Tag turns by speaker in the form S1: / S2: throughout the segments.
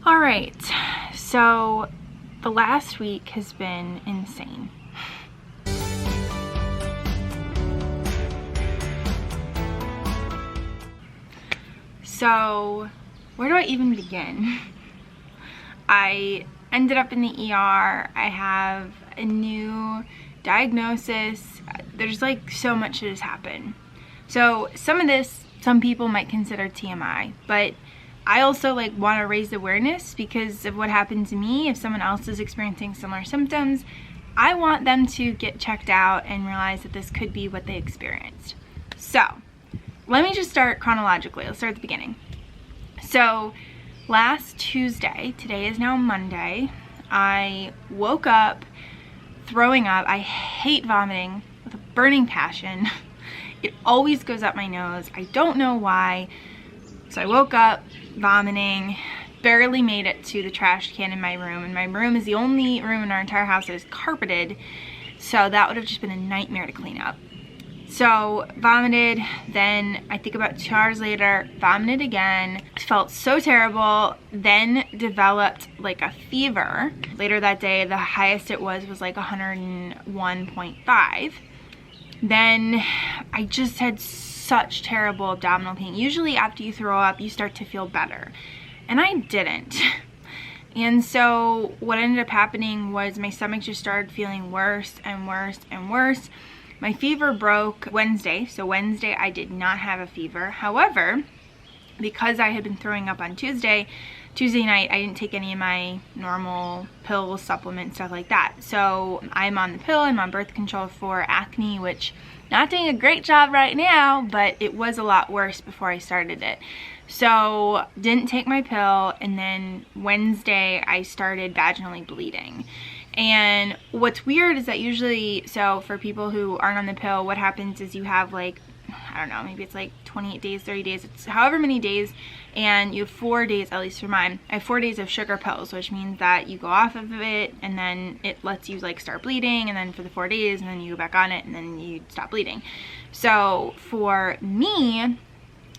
S1: All right, so the last week has been insane. So where do I even begin? I ended up in the ER. I have a new diagnosis. There's like so much that has happened. So some of this, some people might consider TMI, but I also like want to raise awareness because of what happened to me. If someone else is experiencing similar symptoms, I want them to get checked out and realize that this could be what they experienced. So let me just start chronologically. Let's start at the beginning. So last Tuesday, today is now Monday, I woke up throwing up. I hate vomiting with a burning passion. It always goes up my nose. I don't know why. So I woke up vomiting, barely made it to the trash can in my room, and my room is the only room in our entire house that is carpeted, so that would have just been a nightmare to clean up. So vomited, then I think about 2 hours later, vomited again, felt so terrible, then developed like a fever. Later that day, the highest it was like 101.5. Then I just had such terrible abdominal pain. Usually after you throw up, you start to feel better, and I didn't. And so what ended up happening was my stomach just started feeling worse and worse and worse. My fever broke Wednesday, so Wednesday I did not have a fever. However, because I had been throwing up on Tuesday night, I didn't take any of my normal pills, supplements, stuff like that. So I'm on the pill. I'm on birth control for acne, which not doing a great job right now, but it was a lot worse before I started it. So didn't take my pill, and then Wednesday I started vaginally bleeding. And what's weird is that usually, so for people who aren't on the pill, what happens is you have like, I don't know, maybe it's like 28 days, 30 days, it's however many days, and you have 4 days, at least for mine, I have 4 days of sugar pills, which means that you go off of it and then it lets you like start bleeding, and then for the 4 days, and then you go back on it and then you stop bleeding. So for me,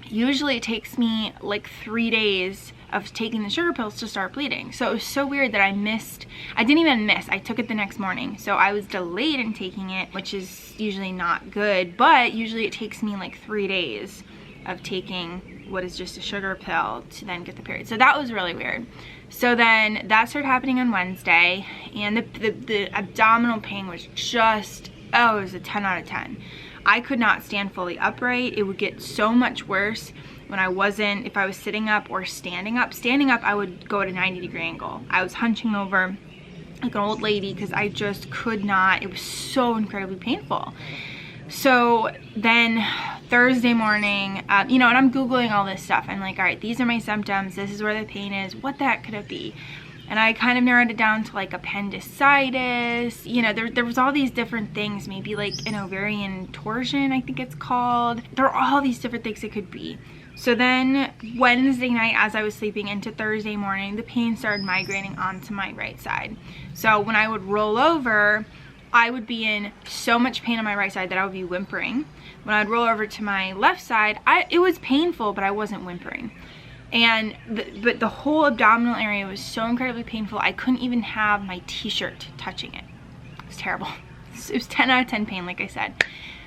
S1: usually it takes me like 3 days of taking the sugar pills to start bleeding. So it was so weird that I didn't even miss, I took it the next morning. So I was delayed in taking it, which is usually not good, but usually it takes me like 3 days of taking what is just a sugar pill to then get the period. So that was really weird. So then that started happening on Wednesday, and the abdominal pain was just, oh, it was a 10 out of 10. I could not stand fully upright. It would get so much worse when I wasn't, if I was sitting up or standing up. Standing up, I would go at a 90-degree angle. I was hunching over like an old lady because I just could not. It was so incredibly painful. So then Thursday morning, you know, and I'm Googling all this stuff. I'm like, all right, these are my symptoms. This is where the pain is. What the heck could it be? And I kind of narrowed it down to like appendicitis. You know, there was all these different things, maybe like an ovarian torsion, I think it's called. There are all these different things it could be. So then Wednesday night, as I was sleeping into Thursday morning, the pain started migrating onto my right side. So when I would roll over, I would be in so much pain on my right side that I would be whimpering. When I'd roll over to my left side, it was painful, but I wasn't whimpering. And but the whole abdominal area was so incredibly painful, I couldn't even have my t-shirt touching it. It was terrible. It was 10 out of 10 pain, like I said.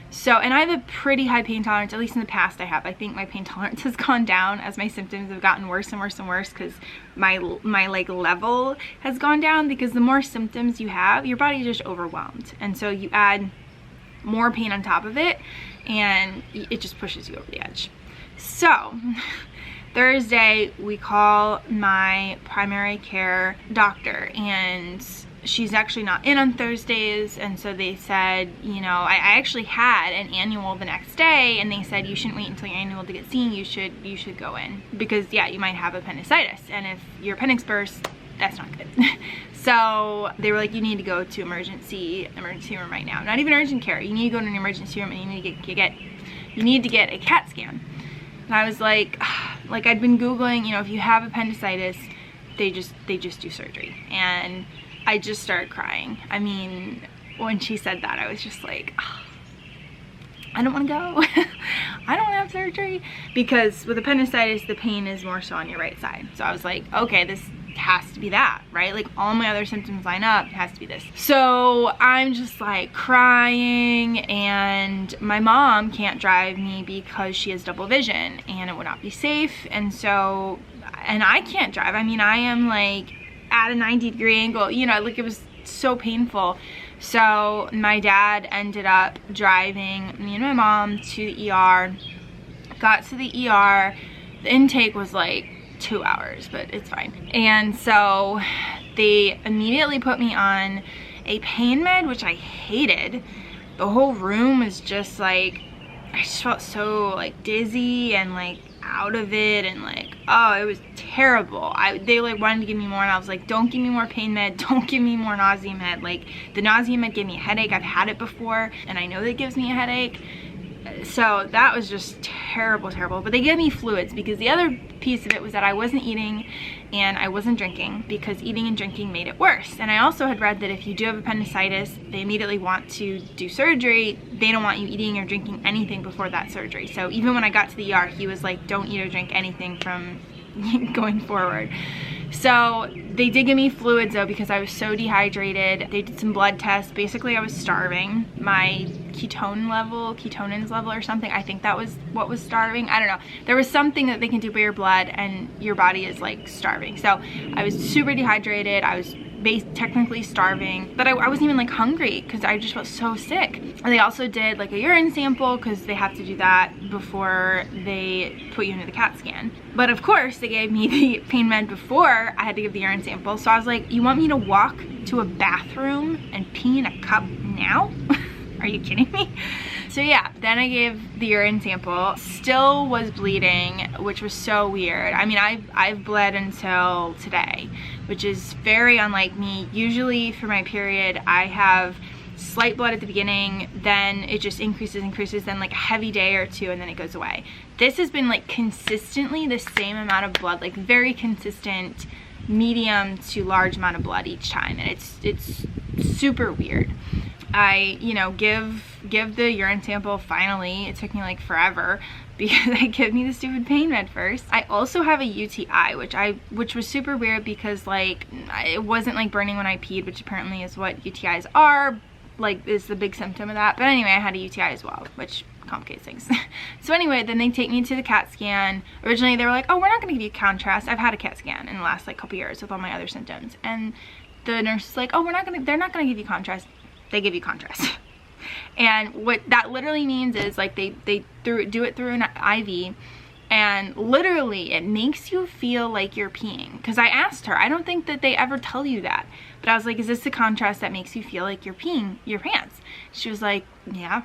S1: So, and I have a pretty high pain tolerance, at least in the past I have. I think my pain tolerance has gone down as my symptoms have gotten worse and worse and worse, because my like level has gone down, because the more symptoms you have, your body is just overwhelmed. And so you add more pain on top of it, and it just pushes you over the edge. So Thursday, we call my primary care doctor, and she's actually not in on Thursdays, and so they said, you know, I actually had an annual the next day, and they said you shouldn't wait until your annual to get seen, you should go in, because yeah, you might have appendicitis, and if your appendix bursts, that's not good. So they were like, you need to go to emergency room right now. Not even urgent care, you need to go to an emergency room, and you need to get a CAT scan. And I was like I'd been Googling, you know, if you have appendicitis, they just do surgery. And I just started crying. I mean, when she said that, I was just like, oh, I don't want to go. I don't want to have surgery, because with appendicitis, the pain is more so on your right side. So I was like, okay, it has to be that, right? Like all my other symptoms line up, it has to be this. So I'm just like crying, and my mom can't drive me because she has double vision and it would not be safe. And so, and I can't drive. I mean, I am like at a 90-degree angle, you know, like it was so painful. So my dad ended up driving me and my mom to the ER. Got to the ER, the intake was like 2 hours, but it's fine. And so they immediately put me on a pain med, which I hated. The whole room was just like, I just felt so like dizzy and like out of it, and like, oh, it was terrible. They like wanted to give me more, and I was like, don't give me more pain med, don't give me more nausea med. Like the nausea med gave me a headache. I've had it before and I know that it gives me a headache. So that was just terrible, terrible. But they gave me fluids, because the other piece of it was that I wasn't eating and I wasn't drinking, because eating and drinking made it worse. And I also had read that if you do have appendicitis, they immediately want to do surgery. They don't want you eating or drinking anything before that surgery. So even when I got to the ER, he was like, don't eat or drink anything from going forward. So they did give me fluids though, because I was so dehydrated. They did some blood tests. Basically I was starving. My ketonins level or something, I think that was what was starving. I don't know. There was something that they can do by your blood and your body is like starving. So I was super dehydrated. I was technically starving, but I wasn't even like hungry because I just felt so sick. And they also did like a urine sample, because they have to do that before they put you into the CAT scan. But of course they gave me the pain med before I had to give the urine sample. So I was like, you want me to walk to a bathroom and pee in a cup now? Are you kidding me? So yeah, then I gave the urine sample, still was bleeding, which was so weird. I mean, I've bled until today, which is very unlike me. Usually for my period, I have slight blood at the beginning, then it just increases, then like a heavy day or two, and then it goes away. This has been like consistently the same amount of blood, like very consistent, medium to large amount of blood each time, and it's super weird. I, you know, give the urine sample finally. It took me like forever because they give me the stupid pain med first. I also have a UTI, which was super weird because like it wasn't like burning when I peed, which apparently is what UTIs are, like is the big symptom of that. But anyway, I had a UTI as well, which complicates things. So anyway, then they take me to the CAT scan. Originally they were like, oh, we're not gonna give you contrast. I've had a CAT scan in the last like couple years with all my other symptoms. And the nurse is like, oh, they're not gonna give you contrast. They give you contrast. And what that literally means is like they do it through an IV, and literally it makes you feel like you're peeing. Because I asked her, I don't think that they ever tell you that, but I was like, is this the contrast that makes you feel like you're peeing your pants? She was like, yeah.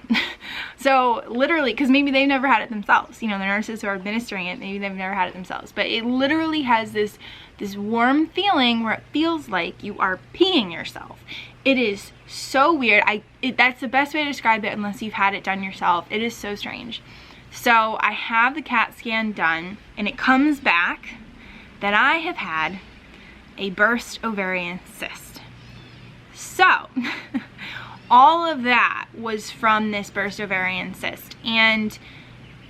S1: So literally, because maybe they've never had it themselves, you know, the nurses who are administering it, maybe they've never had it themselves, but it literally has this warm feeling where it feels like you are peeing yourself. It is so weird. That's the best way to describe it unless you've had it done yourself. It is so strange. So I have the CAT scan done, and it comes back that I have had a burst ovarian cyst. So all of that was from this burst ovarian cyst. And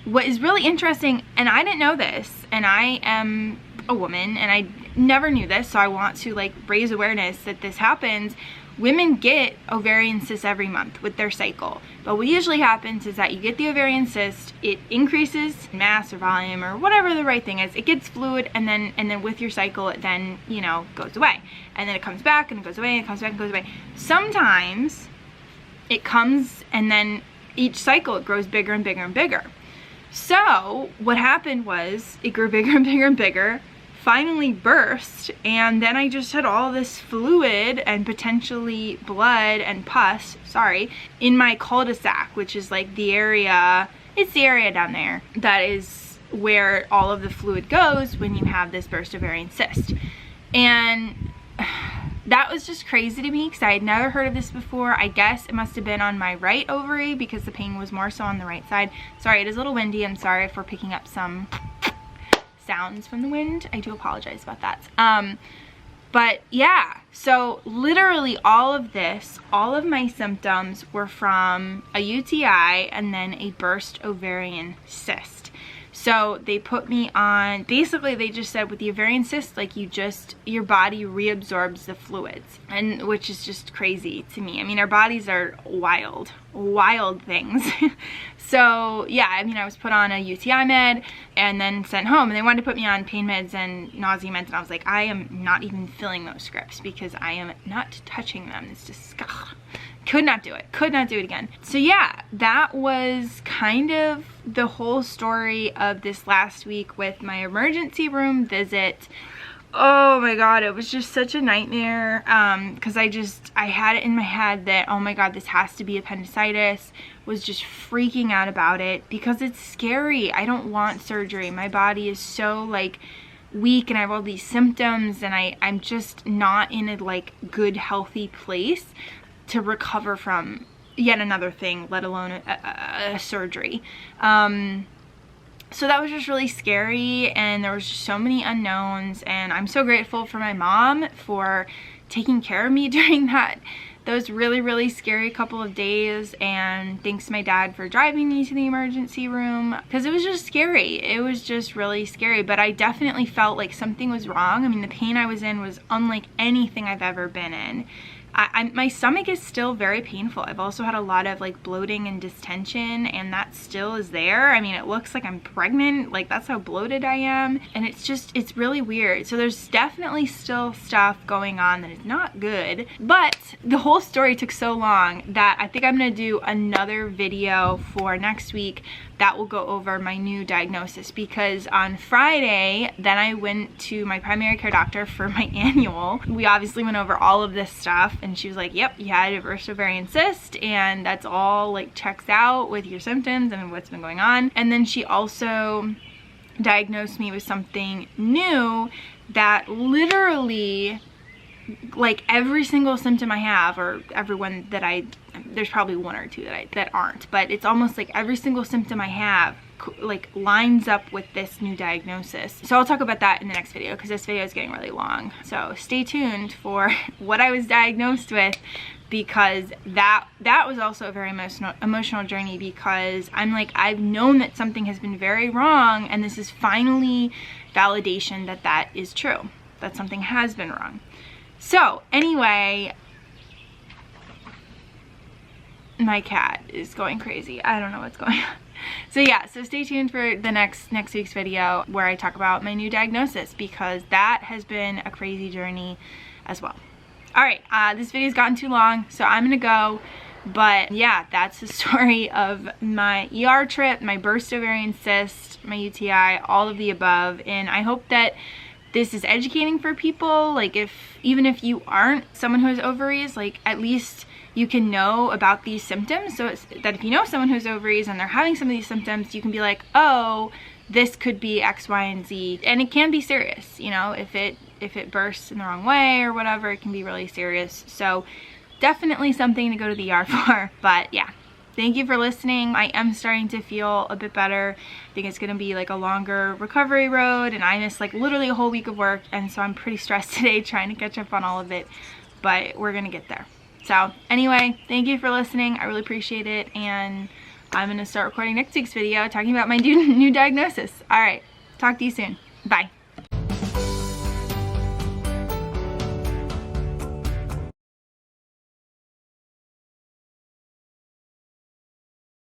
S1: what is really interesting, and I didn't know this, and I am a woman and I never knew this, so I want to like raise awareness that this happens. Women get ovarian cysts every month with their cycle, but what usually happens is that you get the ovarian cyst, it increases mass or volume or whatever the right thing is, it gets fluid, and then with your cycle it then, you know, goes away, and then it comes back and it goes away and it comes back and goes away. Sometimes it comes and then each cycle it grows bigger and bigger and bigger. So what happened was it grew bigger and bigger and bigger, finally burst, and then I just had all this fluid and potentially blood and pus, in my cul-de-sac, which is like the area, it's the area down there that is where all of the fluid goes when you have this burst ovarian cyst. And that was just crazy to me because I had never heard of this before. I guess it must have been on my right ovary because the pain was more so on the right side. Sorry, it is a little windy. I'm sorry if we're picking up some sounds from the wind. I do apologize about that. But yeah, so literally all of this, all of my symptoms were from a UTI and then a burst ovarian cyst. So they put me on, basically they just said with the ovarian cyst, like your body reabsorbs the fluids, and which is just crazy to me. I mean, our bodies are wild things. So yeah, I mean, I was put on a UTI med and then sent home, and they wanted to put me on pain meds and nausea meds, and I was like, I am not even filling those scripts because I am not touching them. It's just, ugh. Could not do it again. So yeah, that was kind of the whole story of this last week with my emergency room visit. Oh my god, it was just such a nightmare, because I had it in my head that, oh my god, this has to be appendicitis. Was just freaking out about it because it's scary. I don't want surgery. My body is so like weak and I have all these symptoms, and I'm just not in a like good healthy place to recover from yet another thing, let alone a surgery. So that was just really scary, and there was just so many unknowns, and I'm so grateful for my mom for taking care of me during those really scary couple of days, and thanks to my dad for driving me to the emergency room, because it was just scary. It was just really scary, but I definitely felt like something was wrong. I mean, the pain I was in was unlike anything I've ever been in. My stomach is still very painful. I've also had a lot of like bloating and distension, and that still is there. I mean, it looks like I'm pregnant, like that's how bloated I am, and it's really weird. So there's definitely still stuff going on that is not good, but the whole story took so long that I think I'm gonna do another video for next week that will go over my new diagnosis, because on Friday, then I went to my primary care doctor for my annual. We obviously went over all of this stuff, and she was like, yep, you had a reverse ovarian cyst, and that's all like checks out with your symptoms and what's been going on. And then she also diagnosed me with something new that literally, like every single symptom I have, or everyone that there's probably one or two that aren't, but it's almost like every single symptom I have like lines up with this new diagnosis. So I'll talk about that in the next video, because this video is getting really long. So stay tuned for what I was diagnosed with, because that was also a very emotional journey, because I'm like, I've known that something has been very wrong, and this is finally validation that is true, that something has been wrong. So anyway, my cat is going crazy. I don't know what's going on. So yeah, so stay tuned for the next week's video where I talk about my new diagnosis, because that has been a crazy journey as well. All right, this video's gotten too long, so I'm gonna go. But yeah, that's the story of my ER trip, my burst ovarian cyst, my UTI, all of the above. And I hope that this is educating for people. Like, even if you aren't someone who has ovaries, like at least you can know about these symptoms, so that if you know someone who has ovaries and they're having some of these symptoms, you can be like, oh, this could be X, Y, and Z. And it can be serious, you know, if it bursts in the wrong way or whatever, it can be really serious. So definitely something to go to the ER for. But yeah, thank you for listening. I am starting to feel a bit better. I think it's gonna be like a longer recovery road, and I missed like literally a whole week of work, and so I'm pretty stressed today trying to catch up on all of it, but we're gonna get there. So anyway, thank you for listening. I really appreciate it, and I'm gonna start recording next week's video talking about my new diagnosis. All right, talk to you soon. Bye.